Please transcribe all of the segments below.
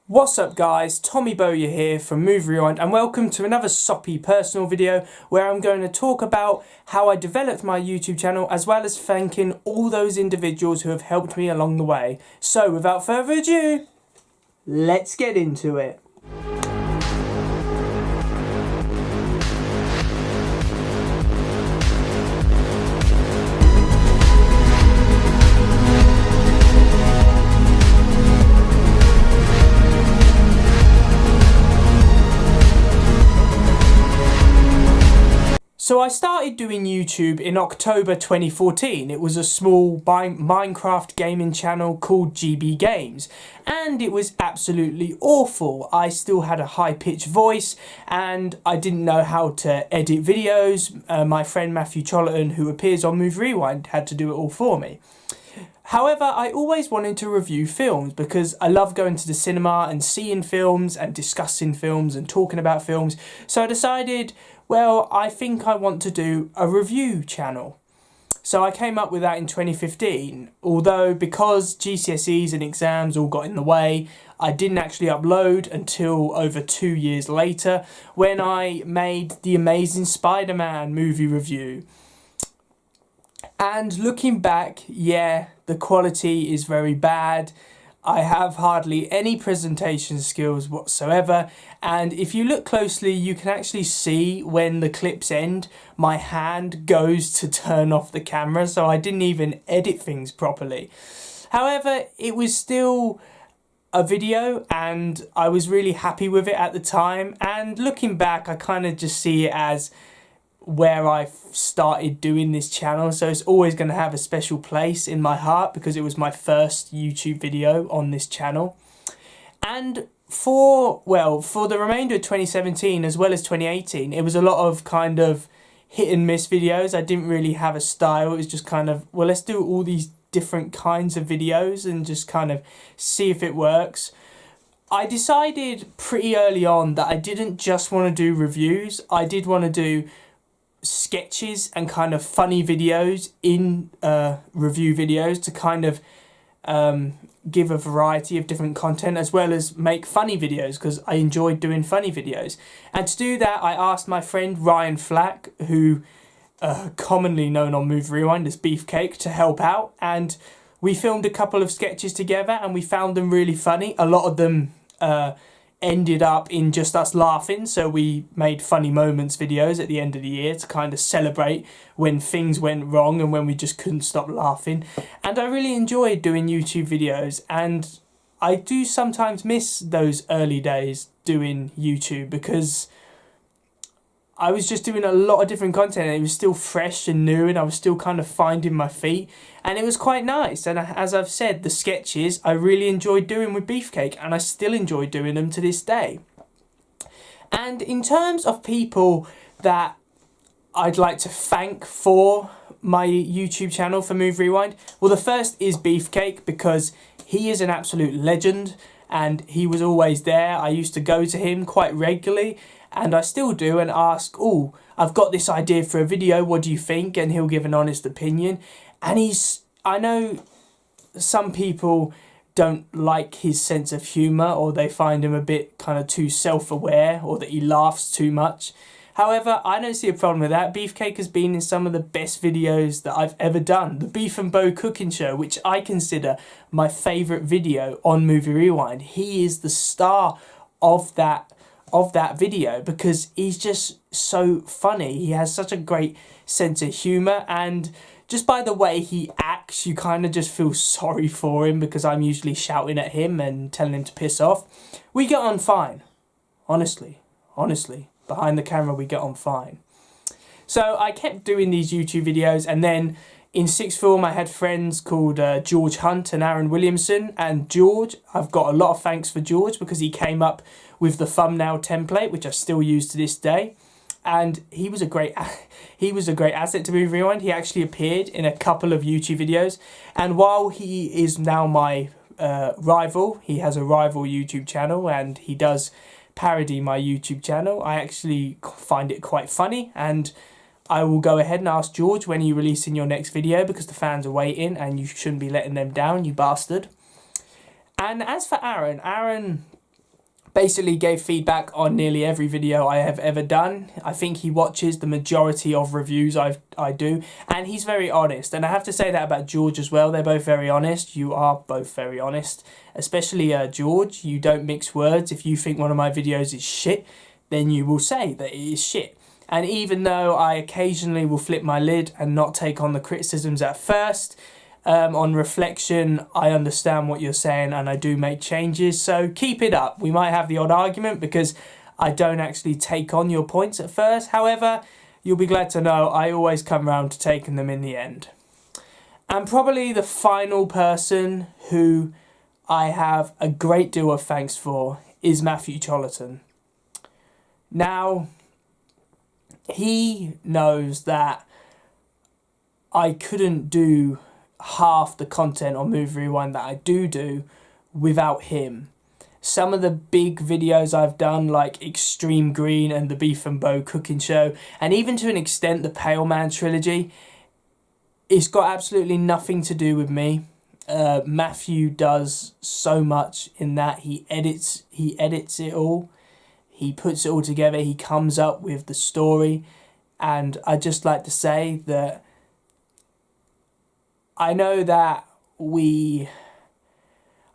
What's up guys, Tommy Bowyer here from Movie Rewind and welcome to another soppy personal video where I'm going to talk about how I developed my YouTube channel as well as thanking all those individuals who have helped me along the way. So without further ado, let's get into it. So I started doing YouTube in October 2014. It was a small Minecraft gaming channel called GB Games, and it was absolutely awful. I still had a high-pitched voice and I didn't know how to edit videos. My friend Matthew Chollerton, who appears on Movie Rewind, had to do it all for me. However, I always wanted to review films because I love going to the cinema and seeing films and discussing films and talking about films. So I decided, well, I think I want to do a review channel. So I came up with that in 2015, although because GCSEs and exams all got in the way, I didn't actually upload until over 2 years later when I made the amazing SpiderMan movie review. And looking back, yeah, the quality is very bad. I have hardly any presentation skills whatsoever, and if you look closely you can actually see when the clips end my hand goes to turn off the camera, so I didn't even edit things properly. However, it was still a video and I was really happy with it at the time, and looking back I kind of just see it as where I started doing this channel, so it's always going to have a special place in my heart because it was my first YouTube video on this channel. And for the remainder of 2017 as well as 2018, it was a lot of kind of hit and miss videos. I didn't really have a style. It was just kind of, well, let's do all these different kinds of videos and just kind of see if it works. I decided pretty early on that I didn't just want to do reviews. I did want to do sketches and kind of funny videos in review videos to kind of give a variety of different content as well as make funny videos because I enjoyed doing funny videos. And to do that I asked my friend Ryan Flack, who commonly known on Movie Rewind as Beefcake, to help out, and we filmed a couple of sketches together and we found them really funny. A lot of them ended up in just us laughing, so we made funny moments videos at the end of the year to kind of celebrate when things went wrong and when we just couldn't stop laughing. And I really enjoyed doing YouTube videos, and I do sometimes miss those early days doing YouTube because I was just doing a lot of different content and it was still fresh and new and I was still kind of finding my feet, and it was quite nice. And as I've said, the sketches I really enjoyed doing with Beefcake and I still enjoy doing them to this day. And in terms of people that I'd like to thank for my YouTube channel for Movie Rewind, well, the first is Beefcake because he is an absolute legend and he was always there. I used to go to him quite regularly, and I still do, and ask, oh, I've got this idea for a video, what do you think? And he'll give an honest opinion. And I know some people don't like his sense of humour, or they find him a bit kind of too self-aware, or that he laughs too much. However, I don't see a problem with that. Beefcake has been in some of the best videos that I've ever done. The Beef and Bo cooking show, which I consider my favourite video on Movie Rewind. He is the star of that video because he's just so funny. He has such a great sense of humour, and just by the way he acts you kind of just feel sorry for him because I'm usually shouting at him and telling him to piss off. We get on fine. Honestly, behind the camera we get on fine. So I kept doing these YouTube videos, and then in sixth form I had friends called George Hunt and Aaron Williamson, and George, I've got a lot of thanks for George because he came up with the thumbnail template, which I still use to this day, and he was a great asset to Movie Rewind. He actually appeared in a couple of YouTube videos, and while he is now my rival, he has a rival YouTube channel and he does parody my YouTube channel. I actually find it quite funny, and I will go ahead and ask George, when are you releasing your next video, because the fans are waiting and you shouldn't be letting them down, you bastard. And as for Aaron, basically gave feedback on nearly every video I have ever done. I think he watches the majority of reviews I do, and he's very honest. And I have to say that about George as well. They're both very honest. You are both very honest, especially George. You don't mix words. If you think one of my videos is shit, then you will say that it is shit. And even though I occasionally will flip my lid and not take on the criticisms at first, on reflection, I understand what you're saying and I do make changes, so keep it up. We might have the odd argument because I don't actually take on your points at first. However, you'll be glad to know I always come around to taking them in the end. And probably the final person who I have a great deal of thanks for is Matthew Chollerton. Now, he knows that I couldn't do half the content on Movie Rewind that I do without him. Some of the big videos I've done, like Extreme Green and the Beef and Bow cooking show, and even to an extent the Pale Man trilogy, it's got absolutely nothing to do with me. Matthew does so much in that. He edits it all. He puts it all together. He comes up with the story. And I'd just like to say that I know that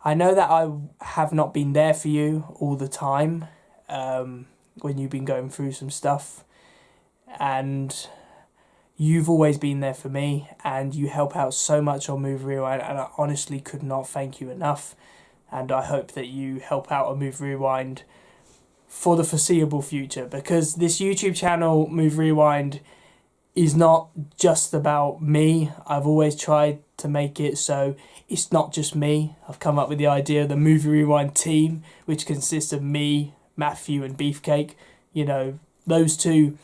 I have not been there for you all the time when you've been going through some stuff, and you've always been there for me, and you help out so much on Movie Rewind, and I honestly could not thank you enough, and I hope that you help out on Movie Rewind for the foreseeable future, because this YouTube channel, Movie Rewind, is not just about me. I've always tried to make it so it's not just me. I've come up with the idea of the Movie Rewind team, which consists of me, Matthew and Beefcake. You know, those two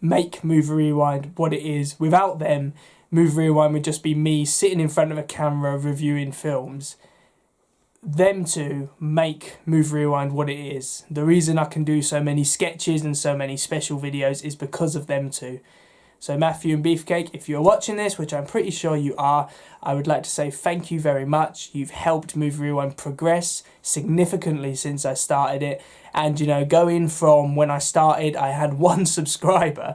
make Movie Rewind what it is. Without them, Movie Rewind would just be me sitting in front of a camera reviewing films. Them two make Movie Rewind what it is. The reason I can do so many sketches and so many special videos is because of them two. So Matthew and Beefcake, if you're watching this, which I'm pretty sure you are, I would like to say thank you very much. You've helped Movie Rewind progress significantly since I started it. And, you know, going from when I started, I had 1 subscriber,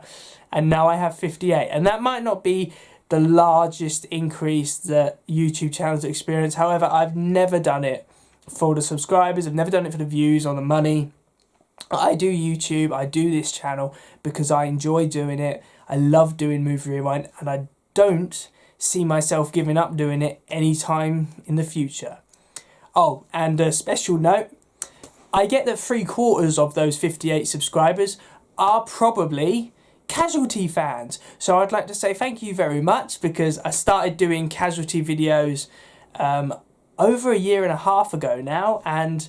and now I have 58. And that might not be the largest increase that YouTube channels experience. However, I've never done it for the subscribers. I've never done it for the views or the money. I do YouTube, I do this channel because I enjoy doing it. I love doing Movie Rewind, and I don't see myself giving up doing it anytime in the future. Oh, and a special note, I get that 3/4 of those 58 subscribers are probably Casualty fans. So I'd like to say thank you very much, because I started doing Casualty videos over a year and a half ago now, and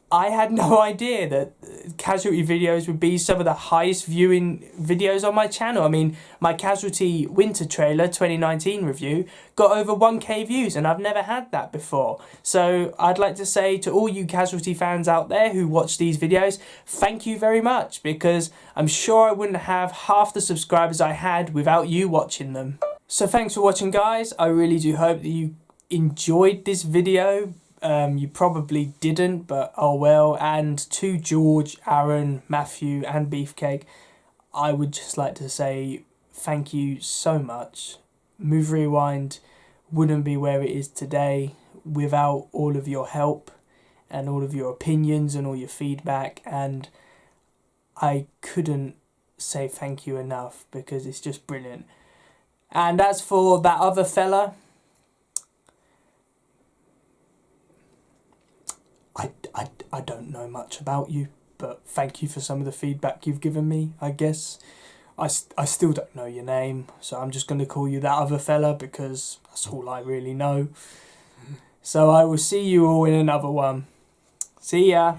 I had no idea that Casualty videos would be some of the highest viewing videos on my channel. I mean, my Casualty winter trailer 2019 review got over 1k views, and I've never had that before. So I'd like to say to all you Casualty fans out there who watch these videos, thank you very much, because I'm sure I wouldn't have half the subscribers I had without you watching them. So thanks for watching, guys. I really do hope that you enjoyed this video. You probably didn't, but oh well. And to George, Aaron, Matthew and Beefcake, I would just like to say thank you so much. Movie Rewind wouldn't be where it is today without all of your help and all of your opinions and all your feedback, and I couldn't say thank you enough, because it's just brilliant. And as for that other fella, I don't know much about you, but thank you for some of the feedback you've given me, I guess. I still don't know your name, so I'm just going to call you that other fella, because that's all I really know. So I will see you all in another one. See ya!